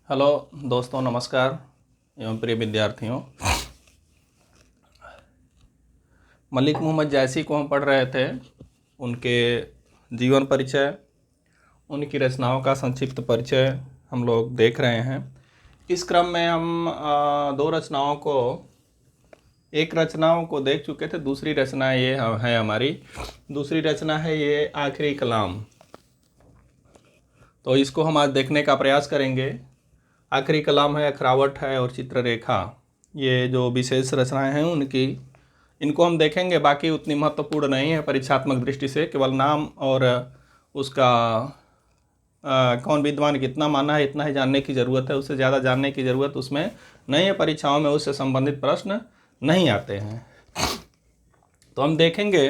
Hello दोस्तों, नमस्कार एवं प्रिय विद्यार्थियों। मलिक मोहम्मद जायसी को हम पढ़ रहे थे। उनके जीवन परिचय, उनकी रचनाओं का संक्षिप्त परिचय हम लोग देख रहे हैं। इस क्रम में हम एक रचनाओं को देख चुके थे। दूसरी रचना ये है हमारी। दूसरी रचना है ये आखिरी कलाम। तो इसको हम आज देखने का प्रयास करेंगे। आखिरी कलाम है, अखरावट है और चित्ररेखा, ये जो विशेष रचनाएं हैं उनकी, इनको हम देखेंगे। बाकी उतनी महत्वपूर्ण नहीं है परीक्षात्मक दृष्टि से, केवल नाम और उसका कौन विद्वान कितना माना है इतना ही जानने की ज़रूरत है। उससे ज़्यादा जानने की ज़रूरत उसमें नहीं है। परीक्षाओं में उससे संबंधित प्रश्न नहीं आते हैं। तो हम देखेंगे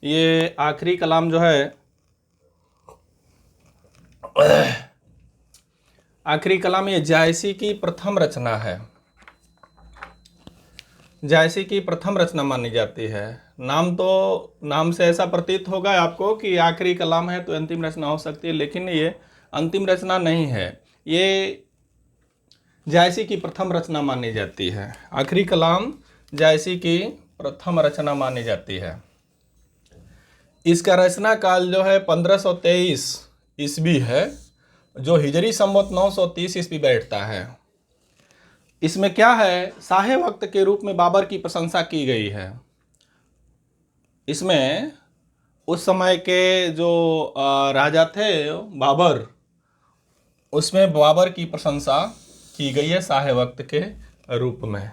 ये आखिरी कलाम जो है, आखिरी कलाम ये जायसी की प्रथम रचना है। जायसी की प्रथम रचना मानी जाती है। नाम से ऐसा प्रतीत होगा आपको कि आखिरी कलाम है तो अंतिम रचना हो सकती है, लेकिन ये अंतिम रचना नहीं है। ये जायसी की प्रथम रचना मानी जाती है। आखिरी कलाम जायसी की प्रथम रचना मानी जाती है। इसका रचना काल जो है 1523 ईस्वी है, जो हिजरी संवत 930 ईस्वी बैठता है। इसमें क्या है, शाहे वक्त के रूप में बाबर की प्रशंसा की गई है। इसमें उस समय के जो राजा थे बाबर, उसमें बाबर की प्रशंसा की गई है शाहे वक्त के रूप में।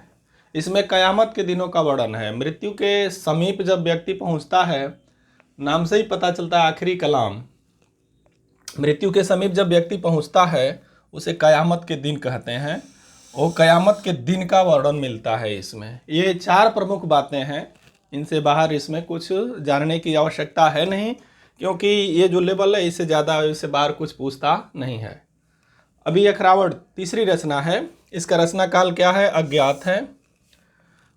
इसमें कयामत के दिनों का वर्णन है। मृत्यु के समीप जब व्यक्ति पहुंचता है, नाम से ही पता चलता है आखिरी कलाम। मृत्यु के समीप जब व्यक्ति पहुंचता है उसे कयामत के दिन कहते हैं। वो कयामत के दिन का वर्णन मिलता है इसमें। ये 4 प्रमुख बातें हैं। इनसे बाहर इसमें कुछ जानने की आवश्यकता है नहीं, क्योंकि ये जो लेवल है इससे ज़्यादा इससे बाहर कुछ पूछता नहीं है। अभी अखरावट तीसरी रचना है। इसका रचना काल क्या है, अज्ञात है।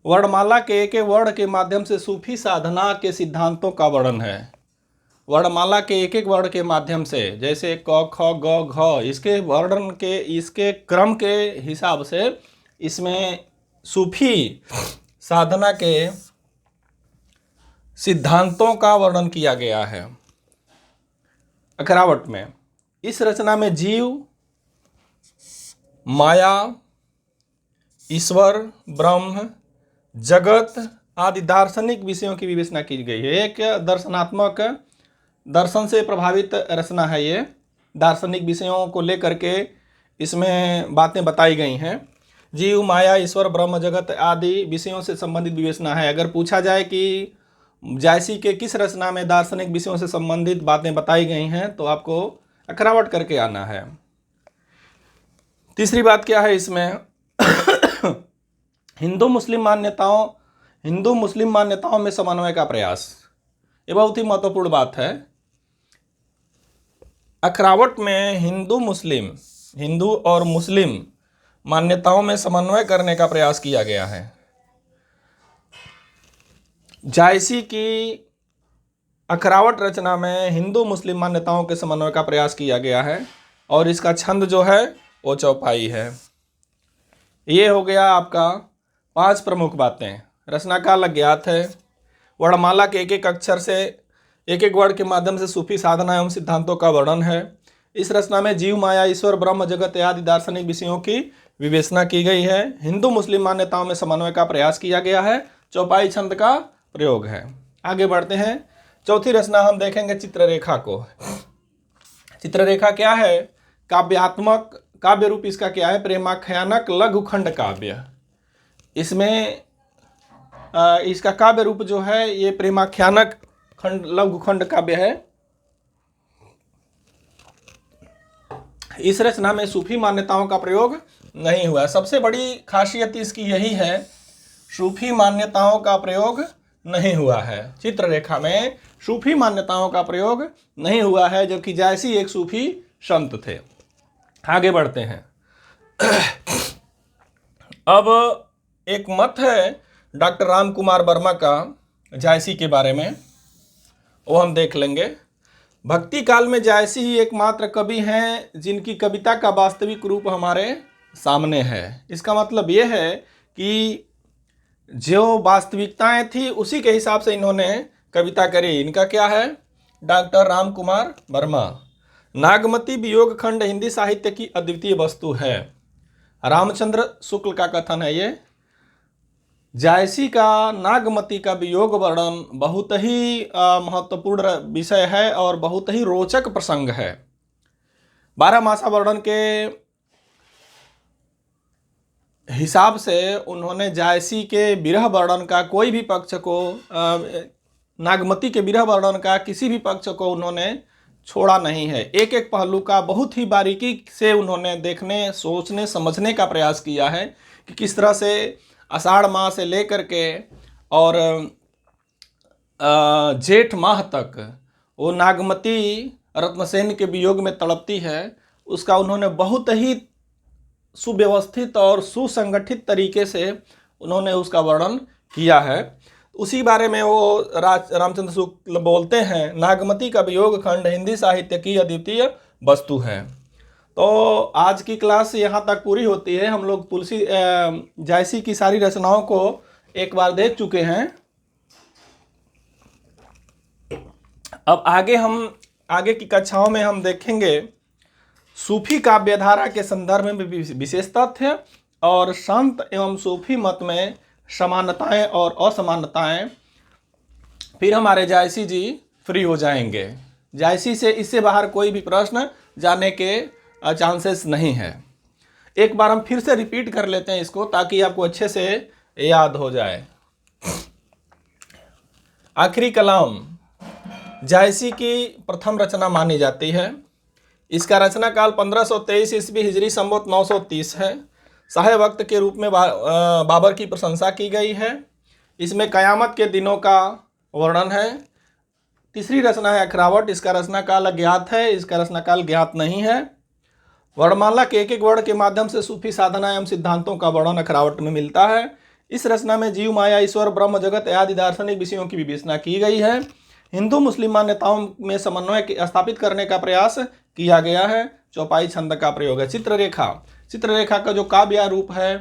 वर्णमाला के एक वर्ण के माध्यम से सूफी साधना के सिद्धांतों का वर्णन है। वर्णमाला के एक वर्ण के माध्यम से, जैसे क ख ग घ, इसके वर्णन के, इसके क्रम के हिसाब से इसमें सूफी साधना के सिद्धांतों का वर्णन किया गया है अखरावट में। इस रचना में जीव, माया, ईश्वर, ब्रह्म, जगत आदि दार्शनिक विषयों की विवेचना की गई है। एक दर्शनात्मक, दर्शन से प्रभावित रचना है ये। दार्शनिक विषयों को लेकर के इसमें बातें बताई गई हैं। जीव, माया, ईश्वर, ब्रह्म, जगत आदि विषयों से संबंधित विवेचना है। अगर पूछा जाए कि जायसी के किस रचना में दार्शनिक विषयों से संबंधित बातें बताई गई हैं, तो आपको अखरावट करके आना है। तीसरी बात क्या है इसमें, हिंदू मुस्लिम मान्यताओं में समन्वय का प्रयास। ये बहुत ही महत्वपूर्ण बात है। अखरावट में हिंदू और मुस्लिम मान्यताओं में समन्वय करने का प्रयास किया गया है। जायसी की अखरावट रचना में हिंदू मुस्लिम मान्यताओं के समन्वय का प्रयास किया गया है, और इसका छंद जो है वो चौपाई है। ये हो गया आपका 5 प्रमुख बातें। रचना काल अज्ञात है। वर्णमाला के एक अक्षर से, एक वर्ण के माध्यम से सूफी साधना एवं सिद्धांतों का वर्णन है। इस रचना में जीव, माया, ईश्वर, ब्रह्म, जगत आदि दार्शनिक विषयों की विवेचना की गई है। हिंदू मुस्लिम मान्यताओं में समन्वय का प्रयास किया गया है। चौपाई छंद का प्रयोग है। आगे बढ़ते हैं। चौथी रचना हम देखेंगे चित्ररेखा को। चित्ररेखा क्या है, काव्यात्मक काव्य रूप इसका क्या है, प्रेमाख्यानक लघुखंड काव्य। इसमें इसका काव्य रूप जो है ये प्रेमाख्यानक लघुखंड काव्य है। इस रचना में सूफी मान्यताओं का प्रयोग नहीं हुआ। सबसे बड़ी खासियत इसकी यही है, सूफी मान्यताओं का प्रयोग नहीं हुआ है। चित्ररेखा में सूफी मान्यताओं का प्रयोग नहीं हुआ है, जबकि जायसी एक सूफी संत थे। आगे बढ़ते हैं। अब एक मत है डॉक्टर राम कुमार वर्मा का जायसी के बारे में, वो हम देख लेंगे। भक्ति काल में जायसी ही एकमात्र कवि हैं जिनकी कविता का वास्तविक रूप हमारे सामने है। इसका मतलब ये है कि जो वास्तविकताएं थी उसी के हिसाब से इन्होंने कविता करी। इनका क्या है? डॉक्टर राम कुमार वर्मा। नागमती वियोग खंड हिंदी साहित्य की अद्वितीय वस्तु है। रामचंद्र शुक्ल का कथन है ये। जायसी का नागमती का वियोग वर्णन बहुत ही महत्वपूर्ण विषय है और बहुत ही रोचक प्रसंग है। 12 मासा वर्णन के हिसाब से उन्होंने जायसी के विरह वर्णन का कोई भी पक्ष को नागमती के विरह वर्णन का किसी भी पक्ष को उन्होंने छोड़ा नहीं है। एक एक पहलू का बहुत ही बारीकी से उन्होंने देखने, सोचने, समझने का प्रयास किया है कि किस तरह से आषाढ़ माह से लेकर के और जेठ माह तक वो नागमती रत्नसेन के वियोग में तड़पती है। उसका उन्होंने बहुत ही सुव्यवस्थित और सुसंगठित तरीके से उन्होंने उसका वर्णन किया है। उसी बारे में वो रामचंद्र शुक्ल बोलते हैं, नागमती का वियोग खंड हिंदी साहित्य की अद्वितीय वस्तु है। तो आज की क्लास यहाँ तक पूरी होती है। हम लोग तुलसी जायसी की सारी रचनाओं को एक बार देख चुके हैं। अब आगे की कक्षाओं में हम देखेंगे सूफी काव्यधारा के संदर्भ में विशेष तथ्य और संत एवं सूफी मत में समानताएं और असमानताएं। फिर हमारे जायसी जी फ्री हो जाएंगे। जायसी से इससे बाहर कोई भी प्रश्न जाने के चांसेस नहीं है। एक बार हम फिर से रिपीट कर लेते हैं इसको ताकि आपको अच्छे से याद हो जाए। आखिरी कलाम जायसी की प्रथम रचना मानी जाती है। इसका रचना काल 1523 ईस्वी हिजरी संवत 930 है। शाह वक्त के रूप में बाबर की प्रशंसा की गई है। इसमें कयामत के दिनों का वर्णन है। तीसरी रचना है अखरावट। इसका रचना काल अज्ञात है, इसका रचना काल ज्ञात नहीं है। वर्णमाला के एक एक वर्ण के माध्यम से सूफी साधना एवं सिद्धांतों का वर्णन अखरावट में मिलता है। इस रचना में जीव, माया, ईश्वर, ब्रह्म, जगत आदि दार्शनिक विषयों की विवेचना की गई है। हिंदू मुस्लिम मान्यताओं में समन्वय स्थापित करने का प्रयास किया गया है। चौपाई छंद का प्रयोग है। चित्ररेखा का जो काव्य रूप है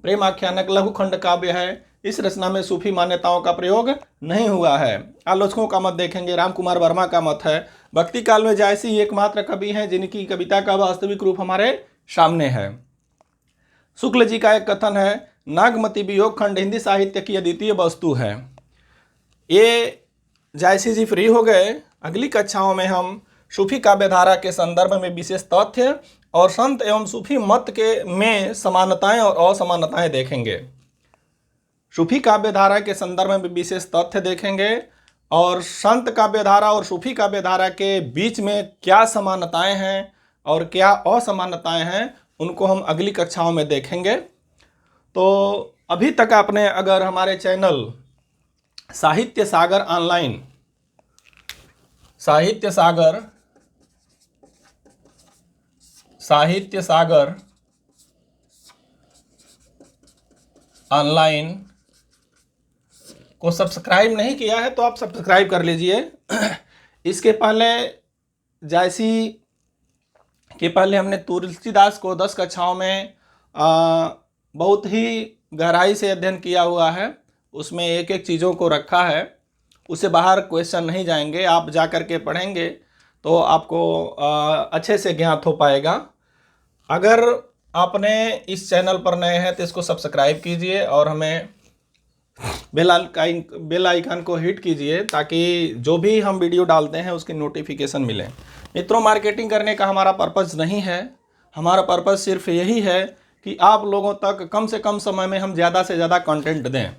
प्रेम आख्यानक लघुखंड काव्य है। इस रचना में सूफी मान्यताओं का प्रयोग नहीं हुआ है। आलोचकों का मत देखेंगे। राम कुमार वर्मा का मत है, भक्ति काल में जायसी एकमात्र कवि हैं जिनकी कविता का वास्तविक रूप हमारे सामने है। शुक्ल जी का एक कथन है, नागमती वियोग खंड हिंदी साहित्य की अद्वितीय वस्तु है। ये जायसी जी फ्री हो गए। अगली कक्षाओं में हम सूफी काव्यधारा के संदर्भ में विशेष तथ्य और संत एवं सूफी मत के में समानताएं और असमानताएं देखेंगे। सूफी काव्यधारा के संदर्भ में विशेष तथ्य देखेंगे और संत काव्यधारा और सूफी काव्यधारा के बीच में क्या समानताएं हैं और क्या असमानताएं हैं, उनको हम अगली कक्षाओं में देखेंगे। तो अभी तक आपने अगर हमारे चैनल साहित्य सागर ऑनलाइन को सब्सक्राइब नहीं किया है तो आप सब्सक्राइब कर लीजिए। इसके पहले जायसी के पहले हमने तुलसीदास को 10 कक्षाओं में बहुत ही गहराई से अध्ययन किया हुआ है। उसमें एक एक चीज़ों को रखा है, उससे बाहर क्वेश्चन नहीं जाएंगे। आप जा कर के पढ़ेंगे तो आपको अच्छे से ज्ञात हो पाएगा। अगर आपने इस चैनल पर नए हैं तो इसको सब्सक्राइब कीजिए और हमें बेल आइकन को हिट कीजिए ताकि जो भी हम वीडियो डालते हैं उसकी नोटिफिकेशन मिले। मित्रों, मार्केटिंग करने का हमारा पर्पज़ नहीं है। हमारा पर्पज़ सिर्फ यही है कि आप लोगों तक कम से कम समय में हम ज़्यादा से ज़्यादा कंटेंट दें।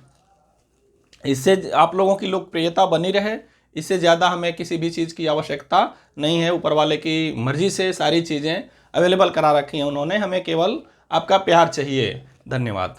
इससे आप लोगों की लोकप्रियता बनी रहे। इससे ज़्यादा हमें किसी भी चीज़ की आवश्यकता नहीं है। ऊपर वाले की मर्ज़ी से सारी चीज़ें अवेलेबल करा रखी हैं उन्होंने। हमें केवल आपका प्यार चाहिए। धन्यवाद।